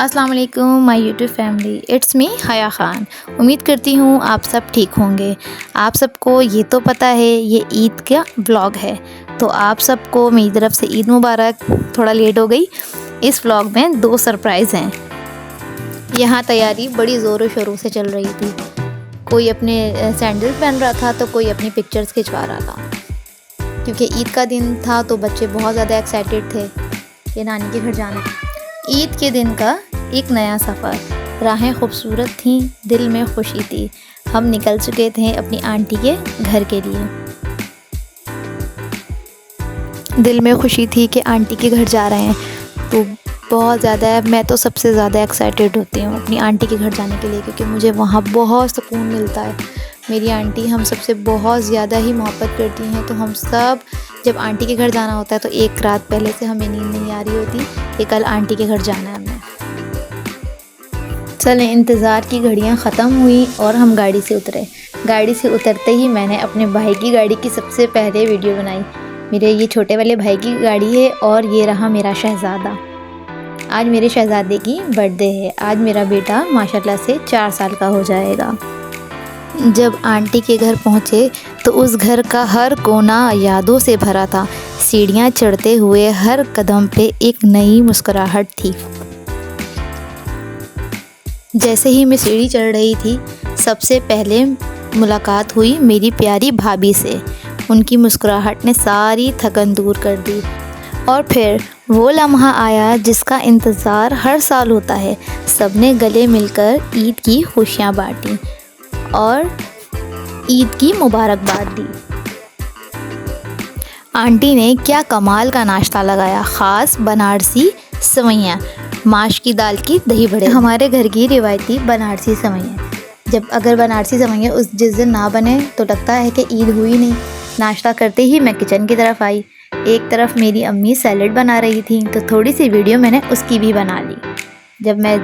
अस्सलाम वालेकुम my YouTube family, it's me हया ख़ान। उम्मीद करती हूँ आप सब ठीक होंगे। आप सबको ये तो पता है ये ईद का व्लॉग है, तो आप सबको मेरी तरफ़ से ईद मुबारक। थोड़ा लेट हो गई। इस व्लॉग में 2 सरप्राइज़ हैं। यहाँ तैयारी बड़ी ज़ोरों शोरों से चल रही थी। कोई अपने सैंडल पहन रहा था तो कोई अपनी पिक्चर्स खिंचवा रहा था, क्योंकि ईद का दिन था तो बच्चे बहुत ज़्यादा एक्साइटेड थे कि नानी के घर जाना। ईद के दिन का एक नया सफ़र, राहें खूबसूरत थीं, दिल में खुशी थी। हम निकल चुके थे अपनी आंटी के घर के लिए। दिल में खुशी थी कि आंटी के घर जा रहे हैं, तो बहुत ज़्यादा, मैं तो सबसे ज़्यादा एक्साइटेड होती हूँ अपनी आंटी के घर जाने के लिए, क्योंकि मुझे वहाँ बहुत सुकून मिलता है। मेरी आंटी हम सबसे बहुत ज़्यादा ही मोहब्बत करती हैं, तो हम सब जब आंटी के घर जाना होता है तो एक रात पहले से हमें नींद नहीं आ रही होती कि कल आंटी के घर जाना है हमें। चलें, इंतज़ार की घड़ियाँ ख़त्म हुई और हम गाड़ी से उतरे। गाड़ी से उतरते ही मैंने अपने भाई की गाड़ी की सबसे पहले वीडियो बनाई। मेरे ये छोटे वाले भाई की गाड़ी है और ये रहा मेरा शहज़ादा। आज मेरे शहज़ादे की बर्थडे है। आज मेरा बेटा माशाल्लाह से 4 साल का हो जाएगा। जब आंटी के घर पहुँचे तो उस घर का हर कोना यादों से भरा था। सीढ़ियाँ चढ़ते हुए हर कदम पे एक नई मुस्कुराहट थी। जैसे ही मैं सीढ़ी चढ़ रही थी, सबसे पहले मुलाकात हुई मेरी प्यारी भाभी से। उनकी मुस्कुराहट ने सारी थकन दूर कर दी। और फिर वो लम्हा आया जिसका इंतज़ार हर साल होता है। सबने गले मिलकर ईद की खुशियाँ बांटी और ईद की मुबारकबाद दी। आंटी ने क्या कमाल का नाश्ता लगाया, ख़ास बनारसी सेवइयाँ, माश की दाल की दही बड़े। हमारे घर की रिवायती बनारसी सेवइयाँ। जब अगर बनारसी सेवइयाँ जिस दिन ना बने तो लगता है कि ईद हुई नहीं। नाश्ता करते ही मैं किचन की तरफ आई। एक तरफ मेरी अम्मी सैलेड बना रही थी, तो थोड़ी सी वीडियो मैंने उसकी भी बना ली। जब मैं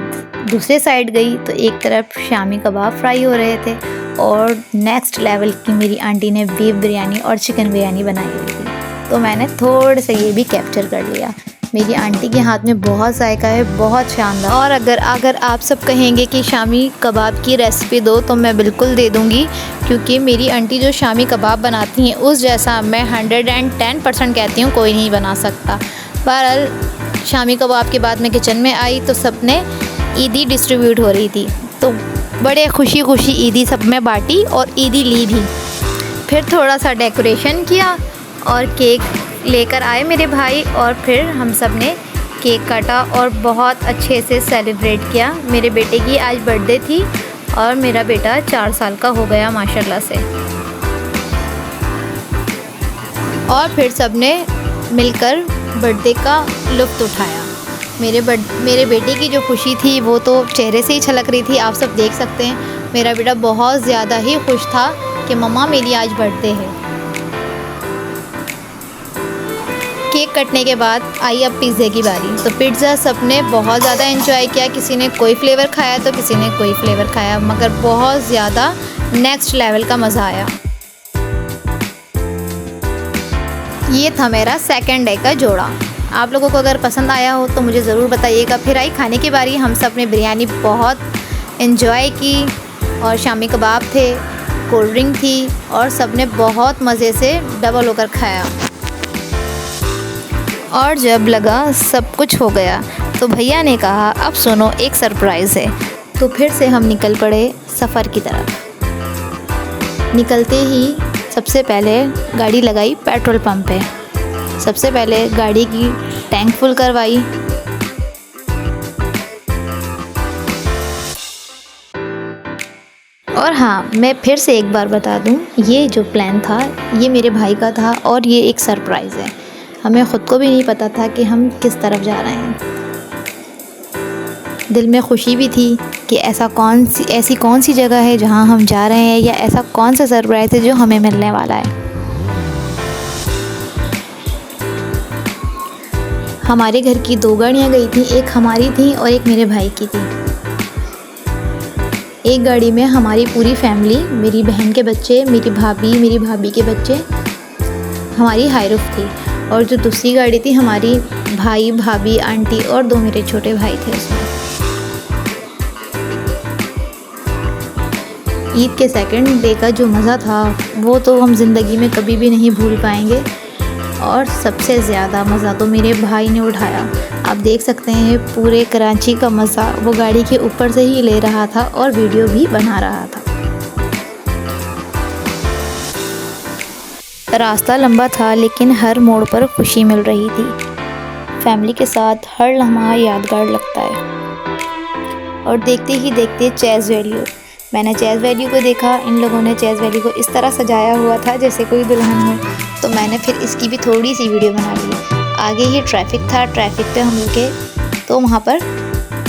दूसरे साइड गई तो एक तरफ शामी कबाब फ्राई हो रहे थे और नेक्स्ट लेवल की मेरी आंटी ने बीफ बिरयानी और चिकन बिरयानी बनाई हुई थी, तो मैंने थोड़ा सा ये भी कैप्चर कर लिया। मेरी आंटी के हाथ में बहुत जायका है, बहुत शानदार। और अगर आप सब कहेंगे कि शामी कबाब की रेसिपी दो तो मैं बिल्कुल दे दूँगी, क्योंकि मेरी आंटी जो शामी कबाब बनाती हैं उस जैसा मैं 110% कहती हूँ कोई नहीं बना सकता। बहरहाल शामी कबाब के बाद मैं किचन में आई तो सबने ईदी डिस्ट्रीब्यूट हो रही थी, तो बड़े खुशी खुशी ईदी सब में बांटी और ईदी ली भी। फिर थोड़ा सा डेकोरेशन किया और केक लेकर आए मेरे भाई, और फिर हम सब ने केक काटा और बहुत अच्छे से सेलिब्रेट किया। मेरे बेटे की आज बर्थडे थी और मेरा बेटा 4 साल का हो गया माशाल्लाह से। और फिर सब ने मिलकर बर्थडे का लुत्फ़ उठाया। मेरे बेटे की जो खुशी थी वो तो चेहरे से ही छलक रही थी, आप सब देख सकते हैं। मेरा बेटा बहुत ज़्यादा ही खुश था कि मम्मा मेरी आज बर्थडे है। केक कटने के बाद आई अब पिज़्ज़े की बारी, तो पिज़्ज़ा सब ने बहुत ज़्यादा एंजॉय किया। किसी ने कोई फ्लेवर खाया तो किसी ने कोई फ्लेवर खाया, मगर बहुत ज़्यादा नेक्स्ट लेवल का मज़ा आया। ये था मेरा सेकंड डे का जोड़ा। आप लोगों को अगर पसंद आया हो तो मुझे ज़रूर बताइएगा। फिर आई खाने की बारी। हम सब ने बिरयानी बहुत एंजॉय की और शामी कबाब थे, कोल्ड ड्रिंक थी और सब ने बहुत मज़े से डबल होकर खाया। और जब लगा सब कुछ हो गया तो भैया ने कहा अब सुनो एक सरप्राइज़ है। तो फिर से हम निकल पड़े सफ़र की तरफ। निकलते ही सबसे पहले गाड़ी लगाई पेट्रोल पंप पे। सबसे पहले गाड़ी की टैंक फुल करवाई। और हाँ, मैं फिर से एक बार बता दूँ, ये जो प्लान था ये मेरे भाई का था और ये एक सरप्राइज़ है। हमें ख़ुद को भी नहीं पता था कि हम किस तरफ जा रहे हैं। दिल में खुशी भी थी कि ऐसी कौन सी जगह है जहाँ हम जा रहे हैं, या ऐसा कौन सा सरप्राइज़ है जो हमें मिलने वाला है। हमारे घर की 2 गाड़ियाँ गई थी, एक हमारी थी और एक मेरे भाई की थी। एक गाड़ी में हमारी पूरी फैमिली, मेरी बहन के बच्चे, मेरी भाभी के बच्चे, हमारी हायरुफ थी, और जो दूसरी गाड़ी थी हमारी भाई, भाभी, आंटी और 2 मेरे छोटे भाई थे उसमें। ईद के सेकंड डे का जो मज़ा था वो तो हम ज़िंदगी में कभी भी नहीं भूल पाएंगे। और सबसे ज़्यादा मज़ा तो मेरे भाई ने उठाया। आप देख सकते हैं पूरे कराची का मज़ा वो गाड़ी के ऊपर से ही ले रहा था और वीडियो भी बना रहा था। रास्ता लंबा था लेकिन हर मोड़ पर खुशी मिल रही थी। फैमिली के साथ हर लम्हा यादगार लगता है। और देखते ही देखते चेज़ वैल्यू, मैंने चेज़ वैल्यू को देखा। इन लोगों ने चेज़ वैल्यू को इस तरह सजाया हुआ था जैसे कोई दुल्हन हो, तो मैंने फिर इसकी भी थोड़ी सी वीडियो बना ली। आगे ही ट्रैफिक था, ट्रैफिक पे हम रुके तो वहाँ पर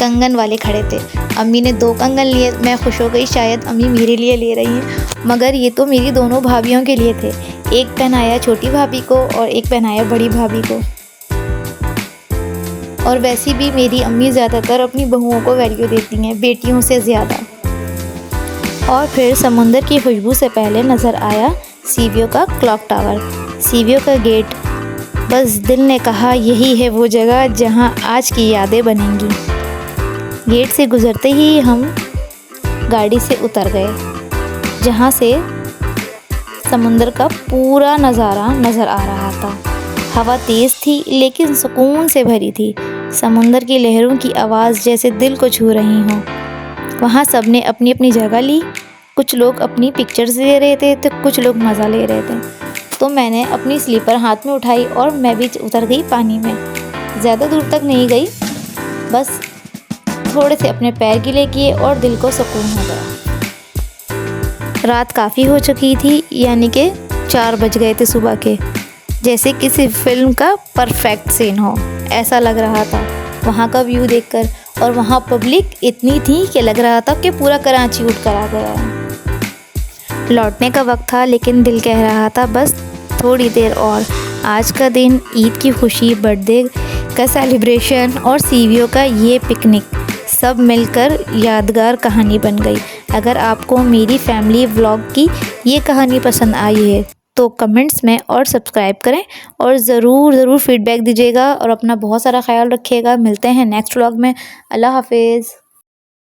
कंगन वाले खड़े थे। अम्मी ने 2 कंगन लिए। मैं खुश हो गई, शायद अम्मी मेरे लिए ले रही हैं, मगर ये तो मेरी दोनों भाभियों के लिए थे। एक पहनाया छोटी भाभी को और एक पहनाया बड़ी भाभी को। और वैसे भी मेरी अम्मी ज़्यादातर अपनी बहुओं को वैल्यू देती हैं, बेटियों से ज़्यादा। और फिर समुंदर की खुशबू से पहले नज़र आया सीवियो का क्लॉक टावर, सीवियो का गेट। बस दिल ने कहा यही है वो जगह जहां आज की यादें बनेंगी। गेट से गुज़रते ही हम गाड़ी से उतर गए, जहां से समुंदर का पूरा नज़ारा नज़र आ रहा था। हवा तेज़ थी लेकिन सुकून से भरी थी। समुंदर की लहरों की आवाज़ जैसे दिल को छू रही हो। वहाँ सब ने अपनी अपनी जगह ली। कुछ लोग अपनी पिक्चर्स ले रहे थे तो कुछ लोग मज़ा ले रहे थे। तो मैंने अपनी स्लीपर हाथ में उठाई और मैं भी उतर गई पानी में। ज़्यादा दूर तक नहीं गई, बस थोड़े से अपने पैर गीले किए और दिल को सुकून हो गया। रात काफ़ी हो चुकी थी, यानी कि 4 बज गए थे सुबह के। जैसे किसी फिल्म का परफेक्ट सीन हो ऐसा लग रहा था वहाँ का व्यू देखकर। और वहाँ पब्लिक इतनी थी कि लग रहा था कि पूरा कराची उठ कर आ गया है। लौटने का वक्त था लेकिन दिल कह रहा था बस थोड़ी देर और। आज का दिन, ईद की खुशी, बर्थडे का सेलिब्रेशन और सीवियो का ये पिकनिक सब मिलकर यादगार कहानी बन गई। अगर आपको मेरी फैमिली व्लॉग की ये कहानी पसंद आई है तो कमेंट्स में और सब्सक्राइब करें और ज़रूर फीडबैक दीजिएगा और अपना बहुत सारा ख्याल रखिएगा। मिलते हैं नेक्स्ट व्लॉग में। अल्लाह हाफिज़।